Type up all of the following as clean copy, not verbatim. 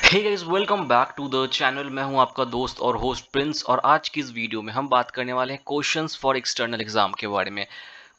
Hey guys, welcome back to the channel. मैं हूं आपका दोस्त और होस्ट प्रिंस, और आज की इस वीडियो में हम बात करने वाले हैं क्वेश्चंस फॉर एक्सटर्नल एग्जाम के बारे में।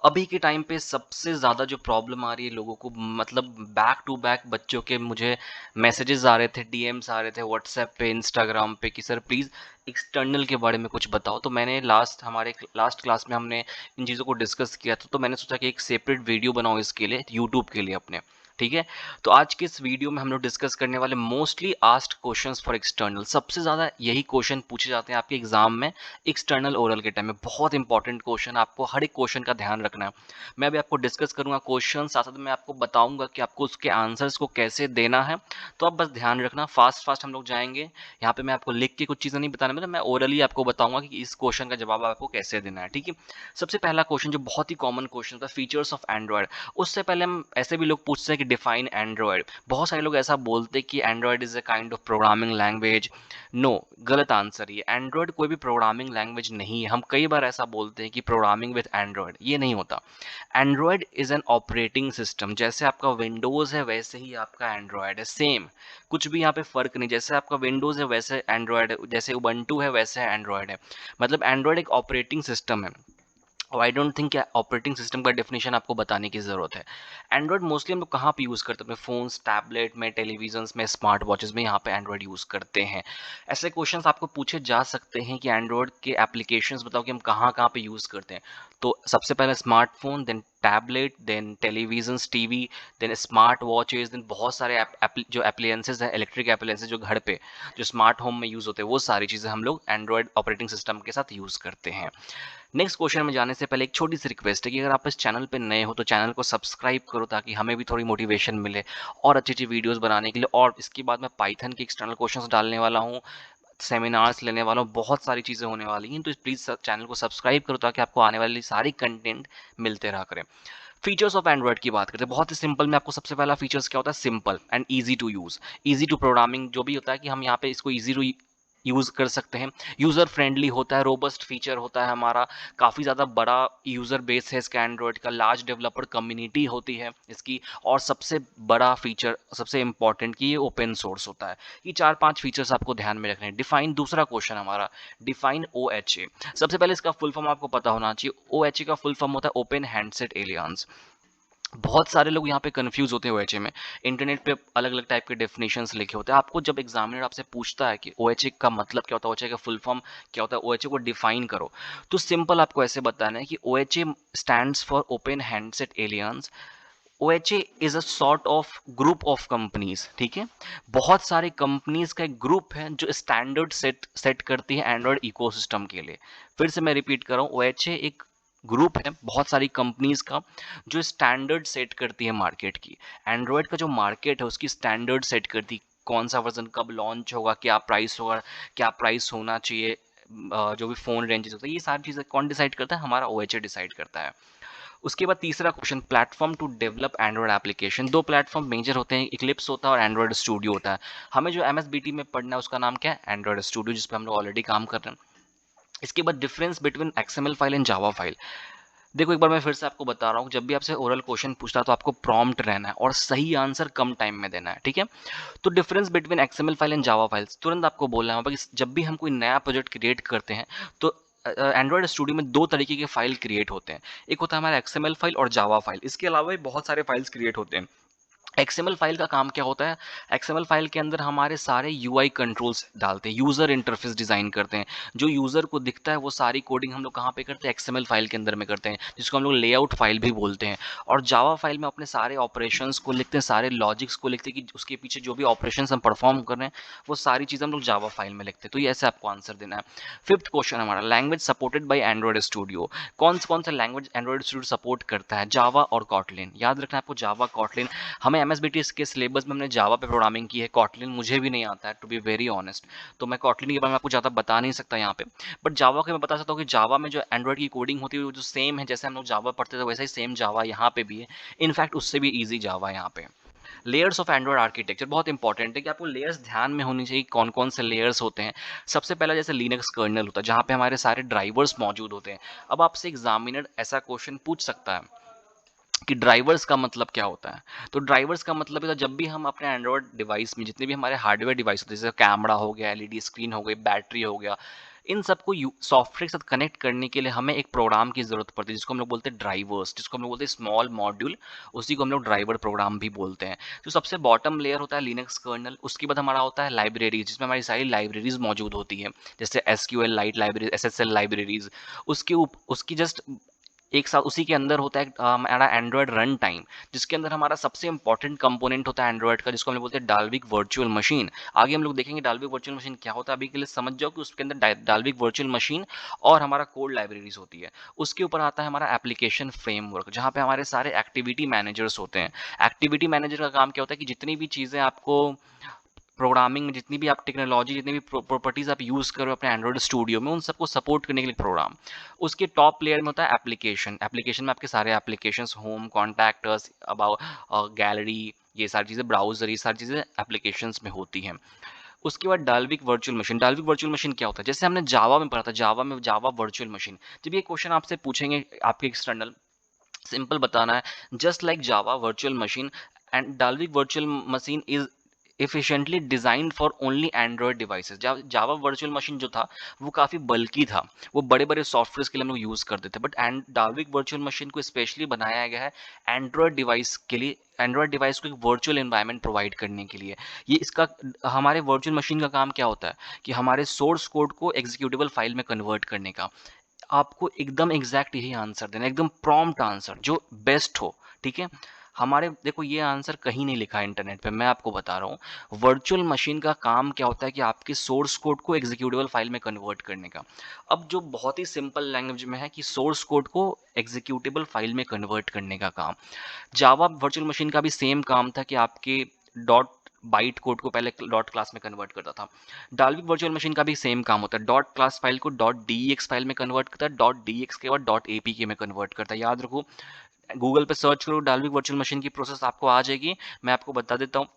अभी के टाइम पे सबसे ज़्यादा जो प्रॉब्लम आ रही है लोगों को, मतलब बैक टू बैक बच्चों के मुझे मैसेजेस आ रहे थे, डीएम्स आ रहे थे व्हाट्सएप पे, इंस्टाग्राम पे कि सर प्लीज़ एक्सटर्नल के बारे में कुछ बताओ। तो मैंने हमारे लास्ट क्लास में हमने इन चीज़ों को डिस्कस किया था, तो मैंने सोचा कि एक सेपरेट वीडियो बनाऊँ इसके लिए, यूट्यूब के लिए अपने। ठीक है। तो आज के इस वीडियो में हम लोग डिस्कस करने वाले mostly asked questions for external. सबसे ज़्यादा यही क्वेश्चन पूछे जाते हैं आपके एग्जाम में एक्सटर्नल ओरल के टाइम में। बहुत इंपॉर्टेंट क्वेश्चन, आपको हर एक क्वेश्चन का ध्यान रखना है। मैं अभी आपको डिस्कस करूंगा क्वेश्चन, साथ साथ मैं आपको बताऊंगा कि आपको उसके आंसर्स को कैसे देना है। तो आप बस ध्यान रखना, फास्ट फास्ट हम लोग जाएंगे। यहाँ पे मैं आपको लिख के कुछ चीज़ें नहीं बताने, मतलब मैं ओरली आपको बताऊंगा कि इस क्वेश्चन का जवाब आपको कैसे देना है। ठीक है। सबसे पहला क्वेश्चन जो बहुत ही कॉमन क्वेश्चन होता है, फीचर्स ऑफ एंड्रॉयड। उससे पहले हम ऐसे भी लोग पूछते हैं कि डिफाइन एंड्रॉयड। बहुत सारे लोग ऐसा बोलते हैं कि Android is a kind of programming language. No, गलत आंसर। ये एंड्रॉयड कोई भी प्रोग्रामिंग लैंग्वेज नहीं है। हम कई बार ऐसा बोलते हैं कि प्रोग्रामिंग विद एंड्रॉयड, ये नहीं होता। Android is an operating system. जैसे आपका विंडोज है वैसे ही आपका एंड्रॉयड है, सेम। कुछ भी यहाँ पे फर्क नहीं। जैसे आपका विंडोज है वैसे एंड्रॉयड है, जैसे उबंटू है वैसे एंड्रॉयड है। मतलब एंड्रॉयड एक ऑपरेटिंग सिस्टम है। और I don't think operating system का डेफिनेशन आपको बताने की ज़रूरत है। एंड्रॉयड मोस्टली हम लोग कहाँ पे यूज़ करते हैं? अपने फ़ोन्स, टैबलेट में, टेलीविजन्स में, स्मार्ट वॉचेस में, यहाँ पे एंड्रॉयड यूज़ करते हैं। ऐसे क्वेश्चंस आपको पूछे जा सकते हैं कि एंड्रॉयड के एप्लीकेशंस बताओ कि हम कहाँ कहाँ पे यूज़ करते हैं। तो सबसे पहले smartphone, then tablet, then televisions, TV, then smart watches, then बहुत सारे जो एप्लियंसेज हैं, इलेक्ट्रिक एप्लियंसेज जो घर पे, जो स्मार्ट होम में यूज़ होते हैं, वो सारी चीज़ें हम लोग एंड्रॉयड ऑपरेटिंग सिस्टम के साथ यूज़ करते हैं। नेक्स्ट क्वेश्चन में जाने से पहले एक छोटी सी रिक्वेस्ट है कि अगर आप इस चैनल पे नए हो तो चैनल को सब्सक्राइब करो, ताकि हमें भी थोड़ी मोटिवेशन मिले और अच्छी अच्छी वीडियोस बनाने के लिए। और इसके बाद मैं पाइथन के एक्सटर्नल क्वेश्चंस डालने वाला हूँ, सेमिनार्स लेने वाला हूँ, बहुत सारी चीज़ें होने वाली हैं। तो प्लीज़ चैनल को सब्सक्राइब करो ताकि आपको आने वाली सारी कंटेंट मिलते रहा करें। फीचर्स ऑफ एंड्रॉयड की बात करते हैं, बहुत ही सिंपल में। आपको सबसे पहला फीचर्स क्या होता है? Simple and easy to use, easy to programming. जो भी होता है कि हम यहाँ पे इसको ईजी टू यूज़ कर सकते हैं। यूज़र फ्रेंडली होता है, रोबस्ट फीचर होता है हमारा। काफ़ी ज़्यादा बड़ा यूज़र बेस है इसका एंड्रॉयड का, लार्ज डेवलपर कम्युनिटी होती है इसकी। और सबसे बड़ा फीचर, सबसे इंपॉर्टेंट, कि ये ओपन सोर्स होता है। ये चार पांच फीचर्स आपको ध्यान में रखने हैं। डिफाइन, दूसरा क्वेश्चन हमारा, डिफाइन ओ एच ए। सबसे पहले इसका फुल फॉर्म आपको पता होना चाहिए। ओ एच ए का फुल फॉर्म होता है ओपन हैंडसेट एलियंस। बहुत सारे लोग यहाँ पे कंफ्यूज होते हैं ओएचए में। इंटरनेट पे अलग अलग टाइप के डेफिनेशंस लिखे होते हैं। आपको जब एग्जामिनर आपसे पूछता है कि ओएचए का मतलब क्या होता है, ओएचए का फुल फॉर्म क्या होता है, ओएचए को डिफाइन करो, तो सिंपल आपको ऐसे बताना है कि OHA stands for open handset aliens. OHA is a sort of group of companies. ठीक है। बहुत सारे कंपनीज का एक ग्रुप है जो स्टैंडर्ड सेट करती है एंड्रॉयड इकोसिस्टम के लिए। फिर से मैं रिपीट कर रहा हूँ, ओएचए एक ग्रुप है बहुत सारी कंपनीज का जो स्टैंडर्ड सेट करती है मार्केट की। एंड्रॉयड का जो मार्केट है उसकी स्टैंडर्ड सेट करती, कौन सा वर्जन कब लॉन्च होगा, क्या प्राइस होगा, क्या प्राइस होना चाहिए, जो भी फ़ोन रेंजेस होते हैं, ये सारी चीज़ें कौन डिसाइड करता है? हमारा ओएचए डिसाइड करता है। उसके बाद तीसरा question, platform to develop Android application. दो प्लेटफॉर्म मेजर होते हैं, इक्लिप्स होता है और एंड्रॉयड स्टूडियो होता है। हमें जो एमएसबीटी में पढ़ना है उसका नाम क्या है? एंड्रॉयड स्टूडियो, जिस पे हम लोग ऑलरेडी काम कर रहे हैं। इसके बाद difference between XML file and Java file. देखो, एक बार मैं फिर से आपको बता रहा हूँ, जब भी आपसे ओरल क्वेश्चन पूछता है तो आपको प्रॉम्प्ट रहना है और सही आंसर कम टाइम में देना है। ठीक है। तो difference between XML file and Java files तुरंत आपको बोलना है। जब भी हम कोई नया प्रोजेक्ट क्रिएट करते हैं तो एंड्रॉयड स्टूडियो में दो तरीके के फाइल क्रिएट होते हैं। एक होता है हमारा एक्सएमएल फाइल और जावा फाइल। इसके अलावा भी बहुत सारे फाइल्स क्रिएट होते हैं। एक्सएमएल फाइल का काम क्या होता है? एक्सएमएल फाइल के अंदर हमारे सारे यूआई कंट्रोल्स डालते हैं, यूजर इंटरफेस डिजाइन करते हैं। जो यूजर को दिखता है वो सारी कोडिंग हम लोग कहाँ पे करते हैं? एक्सएमएल फाइल के अंदर में करते हैं, जिसको हम लोग लेआउट फाइल भी बोलते हैं। और जावा फाइल में अपने सारे ऑपरेशंस को लिखते हैं, सारे लॉजिक्स को लिखते हैं कि उसके पीछे जो भी ऑपरेशंस हम परफॉर्म कर रहे हैं वो सारी चीज़ें हम लोग जावा फाइल में लिखते हैं। तो ये ऐसे आपको आंसर देना है। फिफ्थ क्वेश्चन हमारा, language supported by Android studio. कौन सा लैंग्वेज एंड्रॉयड स्टूडियो सपोर्ट करता है? जावा और कॉटलिन। याद रखना है आपको, जावा, कॉटलिन। हमें एमएसबीटी के सिलेबस में हमने जावा पे प्रोग्रामिंग की है, कॉटलिन मुझे भी नहीं आता है, टू बी वेरी ऑनेस्ट। तो मैं कॉटलिन के बारे में आपको ज़्यादा बता नहीं सकता यहाँ पे। बट जावा के मैं बता सकता हूँ कि जावा में जो एंड्रॉयड की कोडिंग होती है वो जो सेम है, जैसे हम लोग जावा पढ़ते थे वैसा ही सेम जावा यहाँ पे भी है। इनफैक्ट उससे भी ईजी जावा यहाँ पे। लेयर्स ऑफ एंड्रॉयड आर्किटेक्चर बहुत इंपॉर्टेंट है कि आपको लेयर्स ध्यान में होनी चाहिए, कौन कौन से लेयर्स होते हैं। सबसे पहला जैसे लिनक्स कर्नल होता है, जहाँ पे हमारे सारे ड्राइवर्स मौजूद होते हैं। अब आपसे एग्जामिनर ऐसा क्वेश्चन पूछ सकता है कि ड्राइवर्स का मतलब क्या होता है। तो ड्राइवर्स का मतलब है जब भी हम अपने एंड्रॉयड डिवाइस में जितने भी हमारे हार्डवेयर डिवाइस होते हैं, जैसे कैमरा हो गया, एलईडी स्क्रीन हो गई, बैटरी हो गया, इन सबको सॉफ्टवेयर के साथ कनेक्ट करने के लिए हमें एक प्रोग्राम की जरूरत पड़ती है, जिसको हम लोग बोलते हैं ड्राइवर्स, जिसको हम लोग बोलते हैं स्मॉल मॉड्यूल। उसी को हम लोग ड्राइवर प्रोग्राम भी बोलते हैं। तो सबसे बॉटम लेयर होता है लिनक्स कर्नल, उसके बाद हमारा होता है लाइब्रेरी, जिसमें हमारी सारी लाइब्रेरीज मौजूद होती है, जैसे SQL light library, SSL libraries. उसकी जस्ट एक साथ उसी के अंदर होता है हमारा एंड्रॉयड रन टाइम, जिसके अंदर हमारा सबसे इंपॉर्टेंट कंपोनेंट होता है एंड्रॉयड का, जिसको हम लोग बोलते हैं डाल्विक वर्चुअल मशीन। आगे हम लोग देखेंगे डाल्विक वर्चुअल मशीन क्या होता है। अभी के लिए समझ जाओ कि उसके अंदर डाल्विक वर्चुअल मशीन और हमारा कोड लाइब्रेरीज होती है। उसके ऊपर आता है हमारा एप्लीकेशन फ्रेमवर्क, जहाँ पे हमारे सारे एक्टिविटी मैनेजर्स होते हैं। एक्टिविटी मैनेजर का काम क्या होता है कि जितनी भी चीज़ें आपको प्रोग्रामिंग में, जितनी भी आप टेक्नोलॉजी, जितनी भी प्रॉपर्टीज आप यूज़ करो अपने एंड्रॉयड स्टूडियो में, उन सबको सपोर्ट करने के लिए प्रोग्राम। उसके टॉप लेयर में होता है एप्लीकेशन। एप्लीकेशन में आपके सारे applications, home, contactors, about, gallery, ये सारी चीज़ें, ब्राउजर, ये सारी चीज़ें एप्लीकेशंस में होती हैं। उसके बाद Dalvik virtual machine. Dalvik virtual machine क्या होता है? जैसे हमने जावा में पढ़ा था, जावा में जावा वर्चुअल मशीन। जब ये क्वेश्चन आपसे पूछेंगे आपके एक्सटर्नल, सिंपल बताना है, just like Java virtual machine and Dalvik virtual machine is efficiently designed for only Android devices। Java virtual machine जो था वो काफ़ी बल्कि था, वो बड़े बड़े सॉफ्टवेयर के लिए हम लोग यूज़ करते थे, बट डाल्विक वर्चुअल मशीन को स्पेशली बनाया गया है एंड्रॉयड डिवाइस के लिए, एंड्रॉयड डिवाइस को एक वर्चुअल एनवायरनमेंट प्रोवाइड करने के लिए। ये इसका हमारे वर्चुअल मशीन का काम क्या होता है कि हमारे सोर्स कोड को एग्जीक्यूटेबल फाइल में कन्वर्ट करने का। आपको एकदम एग्जैक्ट यही आंसर देना, एकदम प्रॉम्प्ट आंसर जो बेस्ट हो, ठीक है। हमारे देखो ये आंसर कहीं नहीं लिखा है इंटरनेट पे, मैं आपको बता रहा हूँ। वर्चुअल मशीन का काम क्या होता है कि आपके सोर्स कोड को एग्जीक्यूटेबल फाइल में कन्वर्ट करने का। अब जो बहुत ही सिंपल लैंग्वेज में है कि सोर्स कोड को एग्जीक्यूटेबल फाइल में कन्वर्ट करने का काम। जावा वर्चुअल मशीन का भी सेम काम था कि आपके डॉट बाइट कोड को पहले डॉट क्लास में कन्वर्ट करता था। डाल्विक वर्चुअल मशीन का भी सेम काम होता है, डॉट क्लास फाइल को डॉट डी फाइल में कन्वर्ट करता है, डॉट डी के बाद डॉट एपीके में कन्वर्ट करता है। याद रखो, गूगल पे सर्च करो डाल्विक वर्चुअल मशीन की प्रोसेस, आपको आ जाएगी। मैं आपको बता देता हूँ,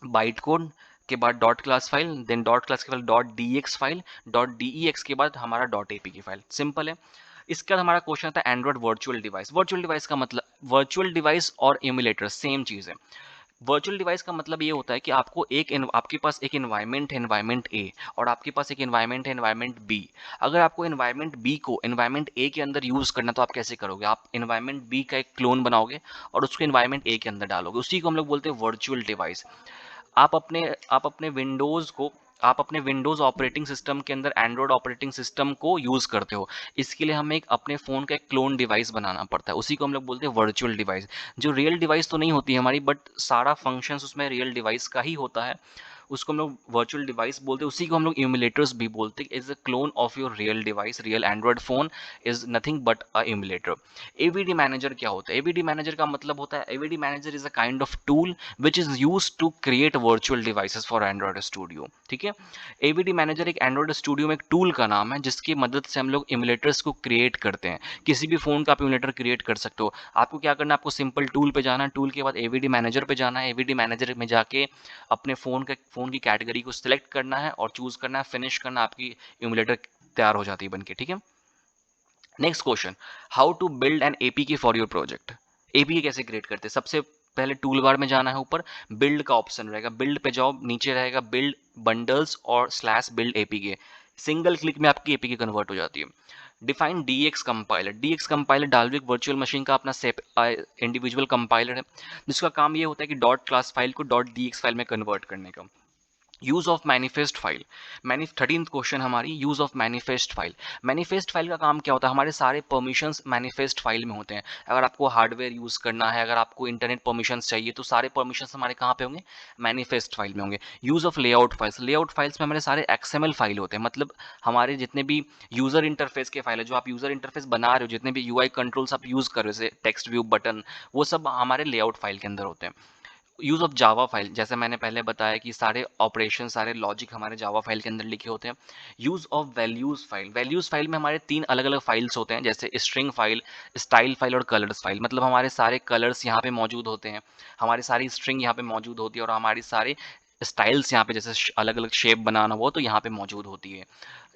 बाइट कोड के बाद dot class file, then dot class के बाद dot D file, dot D के बाद हमारा डॉट एपीके फाइल। सिंपल है। इसके बाद हमारा क्वेश्चन आता है Android virtual device. Virtual device का मतलब, वर्चुअल डिवाइस और इमुलेटर सेम चीज़ है। वर्चुअल डिवाइस का मतलब ये होता है कि आपके पास एक एनवायरनमेंट है, एनवायरनमेंट ए, और आपके पास एक एनवायरनमेंट है, एनवायरनमेंट बी। अगर आपको एनवायरनमेंट बी को एनवायरनमेंट ए के अंदर यूज़ करना, तो आप कैसे करोगे? आप एनवायरनमेंट बी का एक क्लोन बनाओगे और उसको एनवायरनमेंट ए के अंदर डालोगे। उसी को हम लोग बोलते हैं वर्चुअल डिवाइस। आप अपने आप अपने विंडोज़ को आप अपने विंडोज़ ऑपरेटिंग सिस्टम के अंदर एंड्रॉयड ऑपरेटिंग सिस्टम को यूज़ करते हो। इसके लिए हमें एक अपने फ़ोन का एक क्लोन डिवाइस बनाना पड़ता है, उसी को हम लोग बोलते हैं वर्चुअल डिवाइस। जो रियल डिवाइस तो नहीं होती है हमारी, बट सारा फंक्शंस उसमें रियल डिवाइस का ही होता है, उसको हम लोग वर्चुअल डिवाइस बोलते हैं। उसी को हम लोग इमुलेटर्स भी बोलते हैं। Is a clone of your real device. Real Android phone is nothing but a emulator. AVD manager क्या होता है? एवीडी मैनेजर का मतलब होता है, AVD manager is a kind of tool which is use to create virtual devices for Android studio, ठीक है। AVD manager एक एंड्रॉयड स्टूडियो में एक टूल का नाम है, जिसकी मदद से हम लोग इमुलेटर्स को क्रिएट करते हैं। किसी भी फोन का आप इमुलेटर क्रिएट कर सकते हो। आपको क्या करना है? आपको सिंपल टूल पे जाना है, टूल के बाद एवीडी मैनेजर पे जाना है, एवीडी मैनेजर में जाके अपने फ़ोन की कैटेगरी को सिलेक्ट करना है और चूज़ करना है, फिनिश करना, आपकी इमुलेटर तैयार हो जाती है बनके, ठीक है। Next question, how to build an APK for your project. APK कैसे क्रिएट करते हैं? सबसे पहले टूल बार में जाना है, ऊपर बिल्ड का ऑप्शन रहेगा, बिल्ड पे जाओ, नीचे रहेगा बिल्ड बंडल्स और slash build APK. Single click में आपकी एपीके कन्वर्ट हो जाती है। Define DX compiler. DX compiler Dalvik virtual machine का अपना सेप इंडिविजुअल कंपाइलर है, जिसका काम ये होता है कि डॉट क्लास फाइल को डॉट डीएक्स फाइल में कन्वर्ट करने का। Use of manifest file. 13th question हमारी, use of manifest file. Manifest file का काम क्या होता है? हमारे सारे परमिशंस मैनिफेस्ट फाइल में होते हैं। अगर आपको हार्डवेयर यूज करना है, अगर आपको इंटरनेट परमिशंस चाहिए, तो सारे परमिशंस हमारे कहाँ पे होंगे? मैनिफेस्ट फाइल में होंगे। Use of layout files. Layout files में हमारे सारे एक्सएमएल फाइल होते हैं, मतलब हमारे जितने भी यूजर इंटरफेस के फाइल है, जो आप यूजर इंटरफेस बना रहे हो, जितने भी यूआई कंट्रोल्स आप यूज कर रहे हो, जैसे टेक्स्ट व्यू, बटन, वो सब हमारे लेआउट फाइल के अंदर होते हैं। यूज़ ऑफ जावा फाइल, जैसे मैंने पहले बताया कि सारे ऑपरेशन, सारे लॉजिक हमारे जावा फाइल के अंदर लिखे होते हैं। Use of values file. Values file में हमारे 3 अलग अलग फाइल्स होते हैं, जैसे स्ट्रिंग फाइल, स्टाइल फाइल और कलर्स फाइल। मतलब हमारे सारे कलर्स यहाँ पे मौजूद होते हैं, हमारी सारी स्ट्रिंग यहाँ पे मौजूद होती है, और हमारी सारे स्टाइल्स यहाँ पे, जैसे अलग अलग शेप बनाना हो तो यहाँ पे मौजूद होती है।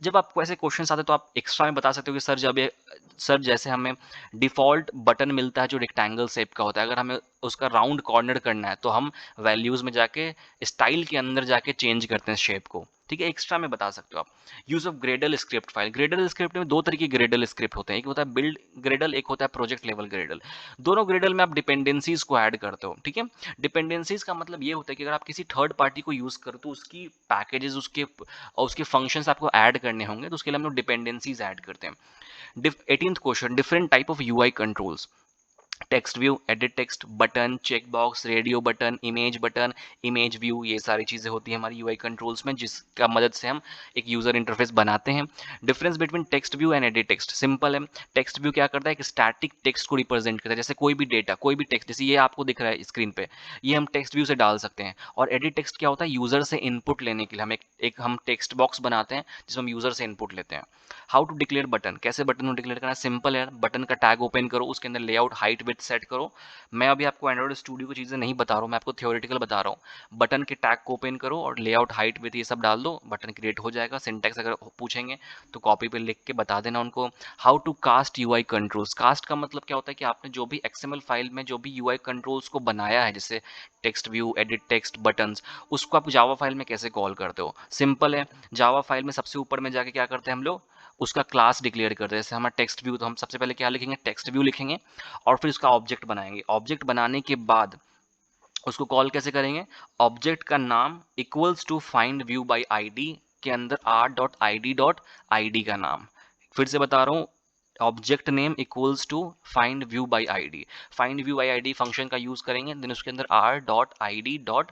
जब आपको ऐसे क्वेश्चंस आते हैं तो आप एक्स्ट्रा में बता सकते हो कि सर जब ये सर जैसे हमें डिफ़ॉल्ट बटन मिलता है जो रेक्टेंगल शेप का होता है, अगर हमें उसका राउंड कॉर्नर करना है तो हम वैल्यूज़ में जाके स्टाइल के अंदर जाके चेंज करते हैं शेप को, ठीक है? एक्स्ट्रा में बता सकते हो आप। Use of Gradle script file, Gradle script में 2 तरीके के ग्रेडल स्क्रिप्ट होते हैं, एक होता है बिल्ड ग्रेडल, एक होता है प्रोजेक्ट लेवल ग्रेडल। दोनों ग्रेडल में आप डिपेंडेंसीज़ को ऐड करते हो, ठीक है? डिपेंडेंसीज़ का मतलब ये होता है कि अगर आप किसी थर्ड पार्टी को यूज़ करो तो उसकी पैकेजेज़ और उसके फंक्शंस आपको ऐड करने होंगे, तो उसके लिए हम लोग डिपेंडेंसीज ऐड करते हैं। 18th question, different type of UI controls, text view, edit text, button, check box, radio button, image view, ये सारी चीज़ें होती हैं हमारी यूआई कंट्रोल्स में, जिसका मदद से हम एक यूज़र इंटरफेस बनाते हैं। Difference between text view and edit text simple है। टेक्स्ट व्यू क्या करता है, एक स्टैटिक टेक्स्ट को रिप्रेजेंट करता है, जैसे कोई भी डेटा, कोई भी टेक्स्ट, जैसे ये आपको दिख रहा है स्क्रीन पे, ये हम टेक्स्ट व्यू से डाल सकते हैं। और एडिट टेक्स्ट क्या होता है, यूज़र से इनपुट लेने के लिए हम एक हम टेक्स्ट बॉक्स बनाते हैं जिसमें हम यूज़र से इनपुट लेते हैं। हाउ टू डिक्लेयर बटन, कैसे बटन को डिक्लेयर करना है, सिंपल है, बटन का टैग ओपन करो, उसके अंदर लेआउट, हाइट, विड्थ सेट करो। मैं अभी आपको एंड्रॉइड स्टूडियो की चीज़ें नहीं बता रहा हूँ, मैं आपको थियोरेटिकल बता रहा हूँ। बटन के टैग को ओपन करो और लेआउट, हाइट, विड्थ ये सब डाल दो, बटन क्रिएट हो जाएगा। सिंटैक्स अगर पूछेंगे तो कॉपी पे लिख के बता देना उनको। How to cast UI controls, cast का मतलब क्या होता है कि आपने जो भी एक्सएमएल फाइल में जो भी यूआई कंट्रोल्स को बनाया है, जैसे text view, edit text, buttons, उसको आप जावा फाइल में कैसे कॉल करते हो। सिंपल है, जावा फाइल में सबसे ऊपर में जाके क्या करते हैं हम लोग, उसका क्लास डिक्लेयर करते हैं। जैसे हमारा टेक्स्ट व्यू, तो हम सबसे पहले क्या लिखेंगे, टेक्स्ट व्यू लिखेंगे और फिर उसका ऑब्जेक्ट बनाएंगे। ऑब्जेक्ट बनाने के बाद उसको कॉल कैसे करेंगे, ऑब्जेक्ट का नाम equals to find view by ID के अंदर r.id.id का नाम, फिर से बता रहा हूँ, object name equals to find view by ID, find view by ID function का यूज करेंगे, देन उसके अंदर r.id.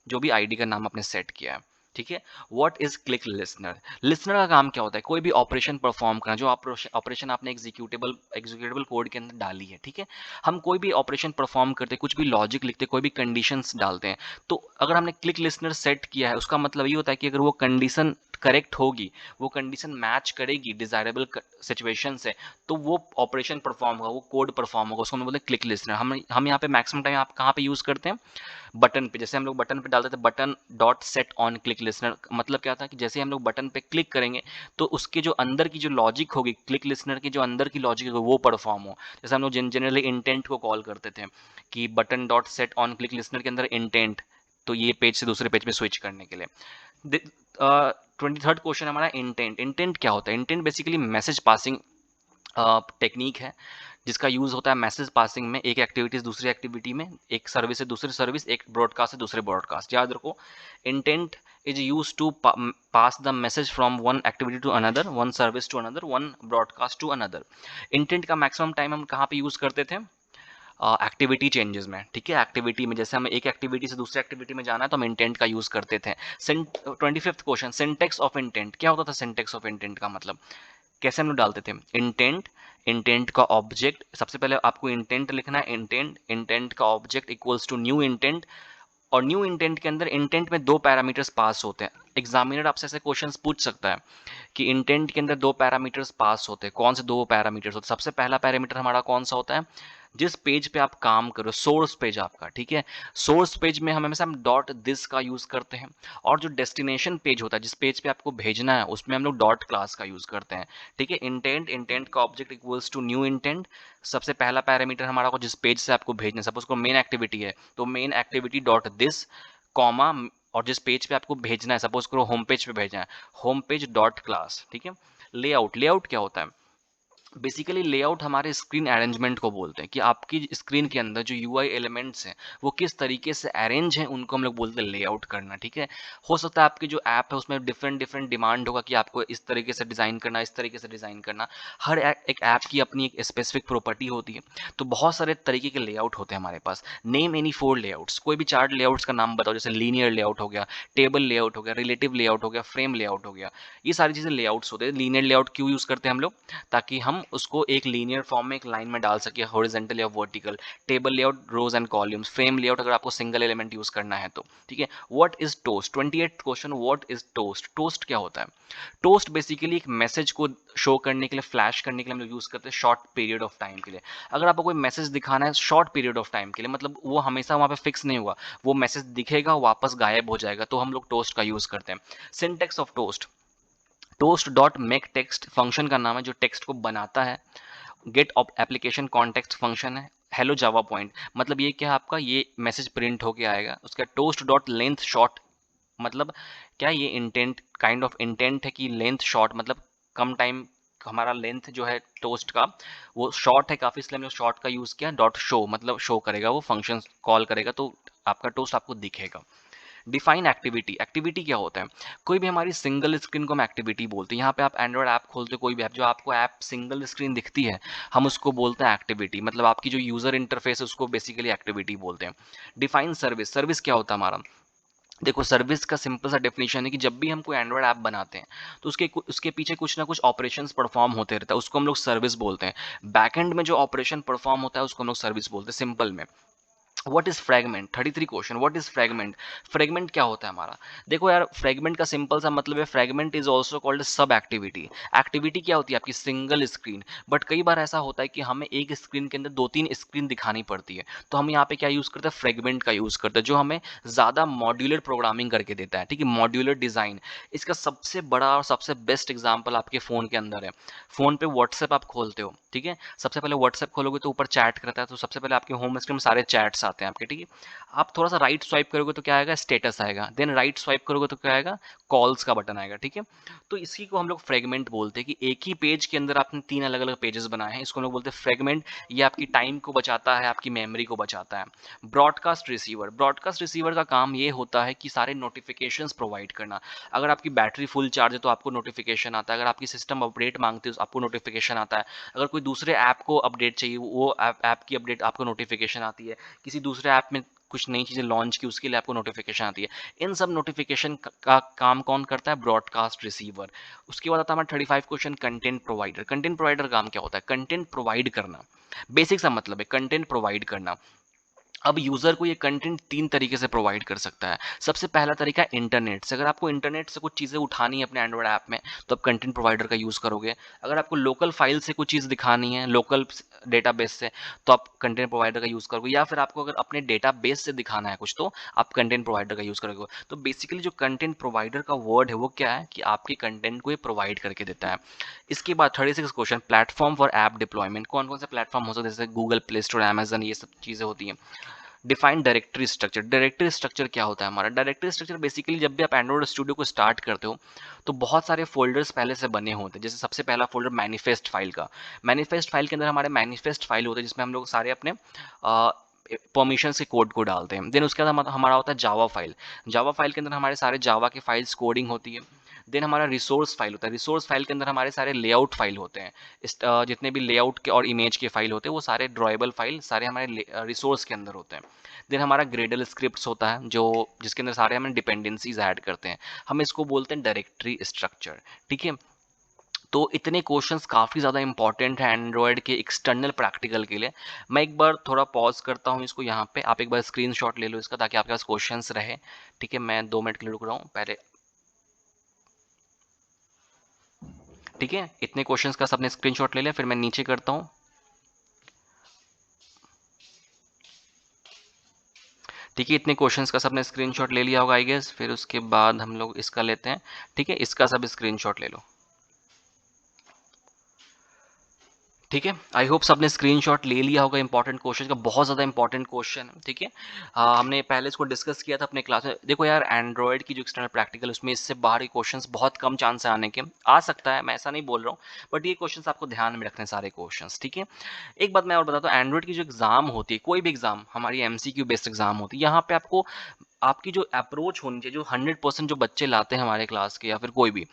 जो भी आईडी का नाम आपने सेट किया है, ठीक है। What is click listener, listener का काम क्या होता है, कोई भी ऑपरेशन परफॉर्म करना, जो ऑपरेशन आपने एग्जीक्यूटेबल कोड के अंदर डाली है, ठीक है, हम कोई भी ऑपरेशन परफॉर्म करते, कुछ भी लॉजिक लिखते, कोई भी कंडीशंस डालते हैं, तो अगर हमने क्लिक लिसनर सेट किया है, उसका मतलब ये होता है कि अगर वो कंडीशन करेक्ट होगी, वो कंडीशन मैच करेगी डिजायरेबल सिचुएशन से, तो वो ऑपरेशन परफॉर्म होगा, वो कोड परफॉर्म होगा, उसको हम बोलते हैं क्लिक लिसनर। हम यहाँ पे मैक्सिमम टाइम आप कहाँ पे यूज करते हैं, बटन पे, जैसे हम लोग बटन पे डालते थे button dot set on click listener, मतलब क्या था कि जैसे हम लोग बटन पे क्लिक करेंगे तो उसके जो अंदर की जो लॉजिक होगी, क्लिक लिसनर की जो अंदर की लॉजिक होगी वो परफॉर्म हो। जैसे हम लोग जनरली इंटेंट को कॉल करते थे कि button dot set on click listener के अंदर इंटेंट, तो ये पेज से दूसरे पेज पे स्विच करने के लिए। 23rd क्वेश्चन हमारा इंटेंट, इंटेंट क्या होता है, intent basically message passing technique है, जिसका यूज होता है मैसेज पासिंग में, एक एक्टिविटी से दूसरी एक्टिविटी में, एक सर्विस से दूसरी सर्विस, एक ब्रॉडकास्ट से दूसरे ब्रॉडकास्ट। याद रखो, intent is use to pass the message from one activity to another, one service to another, one broadcast to another. Intent का मैक्सिमम टाइम हम कहाँ पे यूज करते थे, एक्टिविटी चेंजेस में, ठीक है, एक्टिविटी में, जैसे हमें एक एक्टिविटी से दूसरी एक्टिविटी में जाना है तो हम इंटेंट का यूज करते थे। 25th question, syntax of intent, क्या होता था सिंटेक्स ऑफ इंटेंट का मतलब, कैसे हम लोग डालते थे, इंटेंट, इंटेंट का ऑब्जेक्ट, सबसे पहले आपको इंटेंट लिखना है, इंटेंट, इंटेंट का object equals to new intent, और न्यू इंटेंट के अंदर इंटेंट में 2 पैरामीटर्स पास होते हैं। एग्जामिनर आपसे ऐसे क्वेश्चंस पूछ सकता है कि इंटेंट के अंदर 2 पैरामीटर्स पास होते हैं, कौन से 2 पैरामीटर्स होते हैं। सबसे पहला पैरामीटर हमारा कौन सा होता है, जिस पेज पे आप काम करो, सोर्स पेज आपका, ठीक है, सोर्स पेज में हम हमेशा डॉट दिस का यूज करते हैं, और जो डेस्टिनेशन पेज होता है, जिस पेज पे आपको भेजना है, उसमें हम लोग डॉट क्लास का यूज करते हैं, ठीक है। इंटेंट, इंटेंट का object equals to new intent, सबसे पहला पैरामीटर हमारा को जिस पेज से आपको भेजना है, सपोज को मेन एक्टिविटी है तो main activity dot this, comma, और जिस पेज पे आपको भेजना है, सपोज करो होम पेज पे भेजना है, होम पेज डॉट क्लास, ठीक है। लेआउट, लेआउट क्या होता है, बेसिकली लेआउट हमारे स्क्रीन अरेंजमेंट को बोलते हैं, कि आपकी स्क्रीन के अंदर जो यूआई एलिमेंट्स हैं वो किस तरीके से अरेंज हैं, उनको हम लोग बोलते हैं लेआउट करना, ठीक है। हो सकता है आपकी जो ऐप है उसमें डिफरेंट डिफरेंट डिमांड होगा कि आपको इस तरीके से डिज़ाइन करना, इस तरीके से डिज़ाइन करना, हर एक ऐप की अपनी एक स्पेसिफिक प्रॉपर्टी होती है, तो बहुत सारे तरीके के लेआउट होते हैं हमारे पास। नेम एनी 4 लेआउट्स, कोई भी 4 लेआउट्स का नाम बताओ, जैसे लीनियर लेआउट हो गया, टेबल लेआउट हो गया, रिलेटिव लेआउट हो गया, फ्रेम लेआउट हो गया, ये सारी चीज़ें लेआउट्स होते हैं। लीनियर लेआउट क्यों यूज़ करते हैं हम लोग, ताकि हम उसको एक लीनियर फॉर्म में एक लाइन में डाल सके, हॉरिजॉन्टल या vertical. Table layout, rows and columns. Frame layout अगर आपको सिंगल एलिमेंट यूज करना है तो, ठीक है। What is toast, 28th question, what is toast, toast क्या होता है, टोस्ट बेसिकली एक मैसेज को शो करने के लिए, फ्लैश करने के लिए हम लोग यूज करते हैं शॉर्ट पीरियड ऑफ टाइम के लिए। अगर आपको कोई मैसेज दिखाना है शॉर्ट पीरियड ऑफ टाइम के लिए, मतलब वो हमेशा वहां पे फिक्स नहीं हुआ, वो मैसेज दिखेगा वापस गायब हो जाएगा, तो हम लोग टोस्ट का यूज करते हैं। Syntax of toast, toast dot make text function का नाम है जो टेक्स्ट को बनाता है। गेट एप्लीकेशन कॉन्टेक्स्ट फंक्शन है। हेलो जावा पॉइंट मतलब ये क्या है, आपका ये मैसेज प्रिंट होके आएगा। उसका टोस्ट डॉट लेंथ शॉर्ट मतलब क्या, ये इंटेंट काइंड ऑफ इंटेंट है कि लेंथ शॉर्ट मतलब कम टाइम, हमारा लेंथ जो है टोस्ट का वो शॉर्ट है काफ़ी, इसलिए हमने शॉर्ट का यूज़ किया। डॉट शो मतलब शो करेगा, वो फंक्शन कॉल करेगा तो आपका टोस्ट आपको दिखेगा। डिफाइन एक्टिविटी, एक्टिविटी क्या होता है, कोई भी हमारी सिंगल स्क्रीन को हम एक्टिविटी बोलते हैं। यहाँ पे आप एंड्रॉयड ऐप खोलते हो, कोई भी ऐप जो आपको ऐप सिंगल स्क्रीन दिखती है हम उसको बोलते हैं एक्टिविटी, मतलब आपकी जो यूजर इंटरफेस है उसको बेसिकली एक्टिविटी बोलते हैं। डिफाइन सर्विस, सर्विस क्या होता है हमारा, देखो सर्विस का सिंपल सा डेफिनेशन है कि जब भी हम कोई एंड्रॉयड ऐप बनाते हैं तो उसके पीछे कुछ ना कुछ ऑपरेशंस परफॉर्म होते रहता है, उसको हम लोग सर्विस बोलते हैं। बैकएंड में जो ऑपरेशन परफॉर्म होता है उसको हम लोग सर्विस बोलते हैं सिंपल में। What is fragment, 33 question, what is fragment, fragment क्या होता है हमारा, देखो यार फ्रेगमेंट का सिंपल सा मतलब है फ्रेगमेंट इज ऑल्सो कॉल्ड सब एक्टिविटी। एक्टिविटी क्या होती है आपकी सिंगल स्क्रीन, बट कई बार ऐसा होता है कि हमें एक स्क्रीन के अंदर दो तीन स्क्रीन दिखानी पड़ती है, तो हम यहाँ पे क्या यूज करते हैं, फ्रेगमेंट का यूज करते हैं, जो हमें ज्यादा मॉड्यूलर प्रोग्रामिंग करके देता है, ठीक है, मॉड्यूलर डिजाइन। इसका सबसे बड़ा और सबसे बेस्ट एग्जाम्पल आपके फोन के अंदर है। फोन पे व्हाट्सएप आप खोलते हो, ठीक है, सबसे पहले व्हाट्सएप खोलोगे तो ऊपर चैट करता है, तो सबसे पहले आपके होम स्क्रीन में सारे चैट्स आते हैं आपके, ठीक है। आप थोड़ा सा राइट स्वाइप करोगे तो क्या आएगा, स्टेटस आएगा, देन राइट स्वाइप करोगे तो क्या आएगा, कॉल्स का बटन आएगा, ठीक है। तो इसी को हम लोग फ्रेगमेंट बोलते हैं कि एक ही पेज के अंदर आपने तीन अलग अलग पेजेस बनाए हैं, इसको हम लोग बोलते हैं फ्रेगमेंट। ये आपकी टाइम को बचाता है, आपकी मेमोरी को बचाता है। ब्रॉडकास्ट रिसीवर, ब्रॉडकास्ट रिसीवर का काम ये होता है कि सारे नोटिफिकेशंस प्रोवाइड करना। अगर आपकी बैटरी फुल चार्ज है तो आपको नोटिफिकेशन आता है, अगर आपकी सिस्टम अपडेट मांगती है तो आपको नोटिफिकेशन आता है, अगर कोई दूसरे ऐप को अपडेट चाहिए वो ऐप की अपडेट आपको नोटिफिकेशन आती है, किसी दूसरे ऐप में कुछ नई चीज़ें लॉन्च की उसके लिए आपको नोटिफिकेशन आती है। इन सब नोटिफिकेशन का काम कौन करता है, ब्रॉडकास्ट रिसीवर। उसके बाद आता है हमारा 35 question, content provider. Content provider काम क्या होता है, कंटेंट प्रोवाइड करना, बेसिक सा मतलब है कंटेंट प्रोवाइड करना। अब यूजर को ये कंटेंट तीन तरीके से प्रोवाइड कर सकता है। सबसे पहला तरीका है इंटरनेट से, अगर आपको इंटरनेट से कुछ चीज़ें उठानी है अपने एंड्रॉयड ऐप में तो आप कंटेंट प्रोवाइडर का यूज़ करोगे। अगर आपको लोकल फाइल से कुछ चीज़ दिखानी है लोकल डेटाबेस से तो आप कंटेंट प्रोवाइडर का यूज़ करोगे, या फिर आपको अगर अपने डेटाबेस से दिखाना है कुछ तो आप कंटेंट प्रोवाइडर का यूज़ करोगे। तो बेसिकली जो कंटेंट प्रोवाइडर का वर्ड है वो क्या है कि आपके कंटेंट को ये प्रोवाइड करके देता है। इसके बाद 36 question, platform for app deployment. कौन कौन से प्लेटफॉर्म हो सकते हैं, जैसे गूगल प्ले स्टोर, अमेजन, ये सब चीज़ें होती हैं। Define directory structure, directory structure क्या होता है हमारा, डायरेक्टरी स्ट्रक्चर बेसिकली जब भी आप एंड्रॉइड स्टूडियो को स्टार्ट करते हो तो बहुत सारे फोल्डर्स पहले से बने होते हैं। जैसे सबसे पहला फोल्डर मैनिफेस्ट फाइल का, मैनिफेस्ट फाइल के अंदर हमारे मैनिफेस्ट फाइल होते हैं जिसमें हम लोग सारे अपने परमिशन के कोड को डालते हैं। देन उसके बाद हमारा होता है जावा फाइल, जावा फाइल के अंदर हमारे सारे जावा के फाइल्स कोडिंग होती है। देन हमारा रिसोर्स फाइल होता है, रिसोर्स फाइल के अंदर हमारे सारे लेआउट फाइल होते हैं। जितने भी लेआउट के और इमेज के फाइल होते हैं वो सारे ड्रॉएबल फाइल सारे हमारे रिसोर्स के अंदर होते हैं। देन हमारा ग्रेडल स्क्रिप्ट्स होता है जो जिसके अंदर सारे हम डिपेंडेंसीज ऐड करते हैं, हम इसको बोलते हैं डायरेक्टरी स्ट्रक्चर, ठीक है। तो इतने क्वेश्चंस काफ़ी ज़्यादा इंपॉर्टेंट है एंड्रॉयड के एक्सटर्नल प्रैक्टिकल के लिए। मैं एक बार थोड़ा पॉज करता हूँ इसको यहाँ पे, आप एक बार स्क्रीनशॉट ले लो इसका ताकि आपके पास क्वेश्चंस रहे, ठीक है। मैं 2 मिनट के लिए रुक रहा हूँ पहले, ठीक है। इतने क्वेश्चंस का सबने स्क्रीनशॉट ले लिया, फिर मैं नीचे करता हूँ, ठीक है। इतने क्वेश्चंस का सबने स्क्रीनशॉट ले लिया होगा आई गेस, फिर उसके बाद हम लोग इसका लेते हैं, ठीक है, इसका सब स्क्रीनशॉट ले लो, ठीक है। आई होप सबने स्क्रीनशॉट ले लिया होगा इंपॉर्टेंट क्वेश्चन का, बहुत ज़्यादा इंपॉर्टेंट क्वेश्चन है, ठीक है। हमने पहले इसको डिस्कस किया था अपने क्लास में। देखो यार एंड्रॉयड की जो एक्सटर्नल प्रैक्टिकल उसमें इससे बाहर के क्वेश्चंस बहुत कम चांस है आने के, आ सकता है मैं ऐसा नहीं बोल रहा हूँ, बट ये क्वेश्चंस आपको ध्यान में रखने हैं सारे क्वेश्चंस, ठीक है। एक बात मैं और बताता हूँ, एंड्रॉयड की जो एग्जाम होती है, कोई भी एग्जाम हमारी एमसीक्यू बेस्ड एग्जाम होती है, यहाँ पे आपको आपकी जो अप्रोच होनी चाहिए, जो 100% जो बच्चे लाते हैं हमारे क्लास के या फिर कोई भी,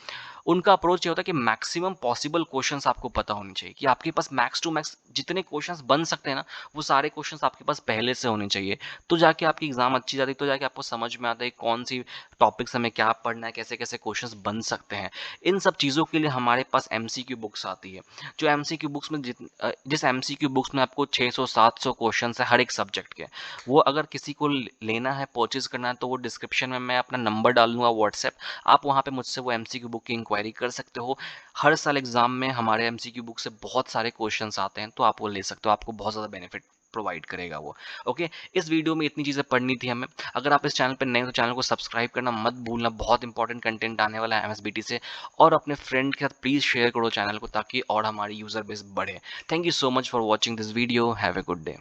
उनका अप्रोच ये होता है कि मैक्सिमम पॉसिबल क्वेश्चंस आपको पता होने चाहिए, कि आपके पास मैक्स टू मैक्स जितने क्वेश्चंस बन सकते हैं ना वो सारे क्वेश्चंस आपके पास पहले से होने चाहिए। तो जाके आपकी एग्जाम अच्छी जाती है, तो जाके आपको समझ में आता है कौन सी टॉपिक्स हमें क्या पढ़ना है, कैसे कैसे क्वेश्चंस बन सकते हैं। इन सब चीज़ों के लिए हमारे पास एमसीक्यू बुक्स आती है, जो एमसीक्यू बुक्स में जिस एमसीक्यू बुक्स में आपको 600-700 क्वेश्चन है हर एक सब्जेक्ट के, वो अगर किसी को लेना है परचेज करना है तो वो डिस्क्रिप्शन में मैं अपना नंबर डाल दूंगा व्हाट्सएप, आप वहाँ पे मुझसे वो एमसीक्यू बुक की इंक्वायरी कर सकते हो। हर साल एग्जाम में हमारे एमसीक्यू बुक से बहुत सारे क्वेश्चंस आते हैं तो आप वो ले सकते हो, आपको बहुत ज़्यादा बेनिफिट प्रोवाइड करेगा वो। ओके, इस वीडियो में इतनी चीज़ें पढ़नी थी हमें। अगर आप इस चैनल पे नए हो तो चैनल को सब्सक्राइब करना मत भूलना, बहुत इंपॉर्टेंट कंटेंट आने वाला है एमएसबीटी से। और अपने फ्रेंड के साथ प्लीज़ शेयर करो चैनल को ताकि और हमारी यूज़र बेस बढ़े। Thank you so much for watching this video. Have a good day.